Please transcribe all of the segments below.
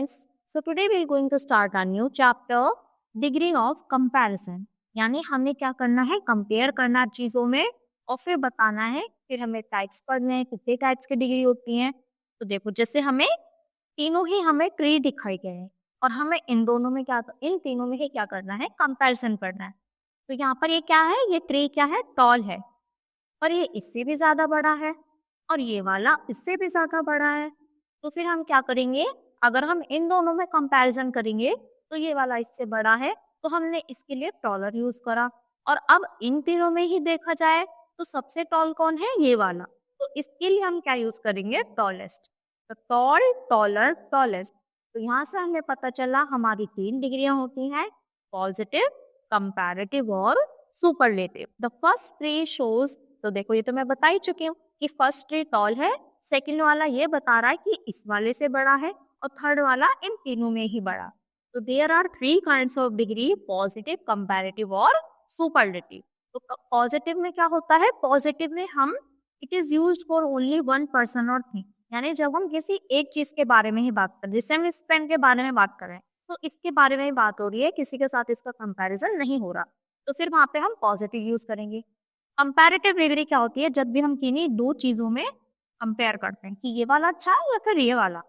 students. So today we are going to start a new chapter, degree of comparison. यानी हमें क्या करना है, कंपेयर करना चीजों में और फिर बताना है, फिर हमें टाइप्स पढ़ने हैं, कितने टाइप्स की डिग्री होती हैं। तो देखो जैसे हमें तीनों ही हमें ट्री दिखाई गए हैं और हमें इन तीनों में ही क्या करना है, कंपैरिजन करना है। तो यहाँ पर ये क्या है, ये ट्री क्या है, टॉल है और ये इससे भी ज्यादा बड़ा है और ये वाला इससे भी ज्यादा बड़ा है। तो फिर हम क्या करेंगे, अगर हम इन दोनों में कंपैरिजन करेंगे तो ये वाला इससे बड़ा है तो हमने इसके लिए टॉलर यूज करा। और अब इन तीनों में ही देखा जाए तो सबसे टॉल कौन है, ये वाला। तो इसके लिए हम क्या यूज करेंगे, टॉलेस्ट। तो टॉल, टॉलर, टॉलेस्ट। तो यहाँ से हमें पता चला हमारी 3 डिग्रियां होती हैं, पॉजिटिव, कंपैरेटिव और superlative. The first tree shows, तो देखो ये तो मैं बता ही चुकी हूँ कि फर्स्ट ट्री टॉल है, सेकंड वाला ये बता रहा है कि इस वाले से बड़ा है और थर्ड वाला इन तीनों में ही बड़ा। तो there are 3 kinds of degree, positive, comparative और सुपरलेटिव। तो पॉजिटिव में क्या होता है, पॉजिटिव में हम it is used for only one person और थिंग, यानी जब हम किसी एक चीज के बारे में ही बात करें, जैसे हम इस पेन के बारे में बात कर रहे हैं तो इसके बारे में ही बात हो रही है, किसी के साथ इसका कंपैरिजन नहीं हो रहा, तो फिर वहां पे हम पॉजिटिव यूज करेंगे। कंपैरेटिव डिग्री क्या होती है, जब भी हम किन्हीं 2 चीजों में कंपेयर करते हैं कि ये वाला अच्छा है या फिर ये वाला,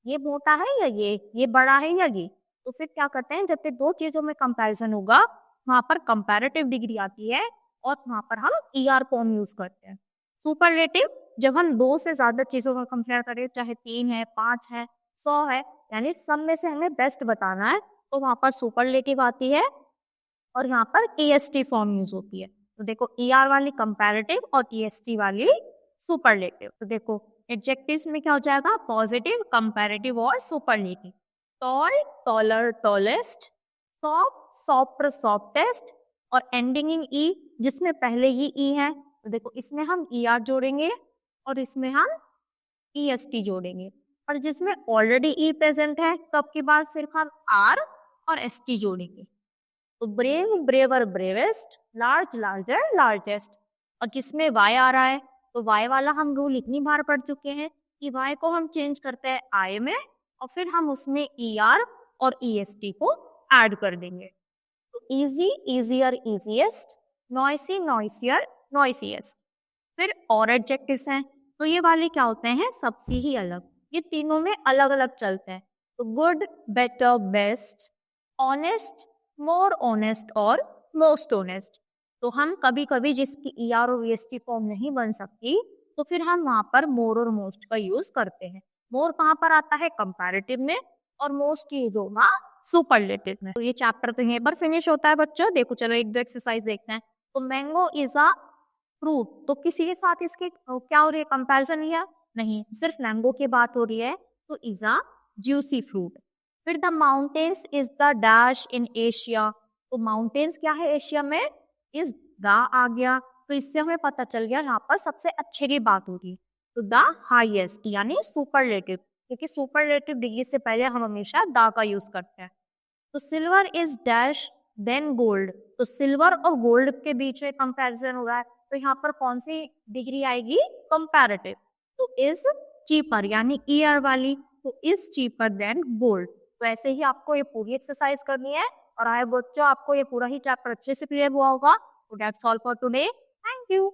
ये मोटा है या ये बड़ा है या ये। तो फिर क्या करते हैं, जब भी 2 चीजों में कंपैरिजन होगा वहां पर कंपैरेटिव डिग्री आती है और वहां पर हम ईआर फॉर्म यूज करते हैं। सुपरलेटिव, जब हम 2 से ज्यादा चीजों में कंपेयर करें, चाहे 3 है, 5 है, 100 है, यानी सब में से हमें बेस्ट बताना है, तो वहां पर सुपरलेटिव आती है और यहाँ पर ईएसटी फॉर्म यूज होती है। तो देखो ईआर वाली कंपैरेटिव और ईएसटी वाली सुपरलेटिव। तो देखो एडजेक्टिव्स में क्या हो जाएगा, पॉजिटिव, कंपैरेटिव और superlative. Tall, taller, tallest, soft, softer, softest और एंडिंग इन ई, जिसमें पहले ही ई है तो देखो इसमें हम ईआर जोड़ेंगे और इसमें हम ईएसटी जोड़ेंगे, और जिसमें ऑलरेडी ई प्रेजेंट है तो अब की बार सिर्फ हम आर और एसटी जोड़ेंगे। तो brave, braver, bravest, large, larger, largest. और जिसमें वाई आ रहा है तो वाई वाला हम रूल इतनी बार पढ़ चुके हैं कि वाई को हम चेंज करते हैं आई में और फिर हम उसमें ई आर और ई एस टी को ऐड कर देंगे। तो इजी, इजियर, इजीएस्ट, नॉइसी, नॉइसियर, नॉइसीएस्ट। फिर और एडजेक्टिव्स हैं, तो ये वाले क्या होते हैं, सबसे ही अलग, ये तीनों में अलग अलग चलते हैं। तो good, better, best, honest, more honest और मोस्ट ऑनेस्ट। तो हम कभी कभी जिसकी ईआर और ईएसटी फॉर्म नहीं बन सकती तो फिर हम वहां पर मोर और मोस्ट का यूज करते हैं। मोर कहाँ पर आता है, कंपैरेटिव में, और मोस्ट यूज होगा सुपरलेटिव में। तो ये चैप्टर तो यहीं पर फिनिश होता है बच्चों। देखो चलो 1-2 एक्सरसाइज देखते हैं। तो मैंगो इज अ फ्रूट, तो किसी के साथ इसके क्या हो रही है, कंपैरिजन लिया नहीं, सिर्फ मैंगो की बात हो रही है, तो इज अ ज्यूसी फ्रूट। फिर the mountains is the dash in Asia, तो माउंटेन्स क्या है एशिया में, इज द आ गया, तो इससे हमें पता चल गया यहाँ पर सबसे अच्छे की बात हो रही। तो द हाईएस्ट यानी सुपरलेटिव, क्योंकि सुपरलेटिव डिग्री से पहले हम हमेशा द का यूज करते हैं। तो silver is dash than gold, तो सिल्वर और गोल्ड के बीच में कंपैरिजन हो रहा है, तो यहाँ पर कौन सी डिग्री आएगी, कंपैरेटिव। तो इज चीपर यानी ईयर वाली, तो इज चीपर देन गोल्ड। तो ऐसे ही आपको ये पूरी एक्सरसाइज करनी है और आए बच्चों आपको ये पूरा ही चैप्टर अच्छे से क्लियर हुआ होगा। तो that's all for today, thank you.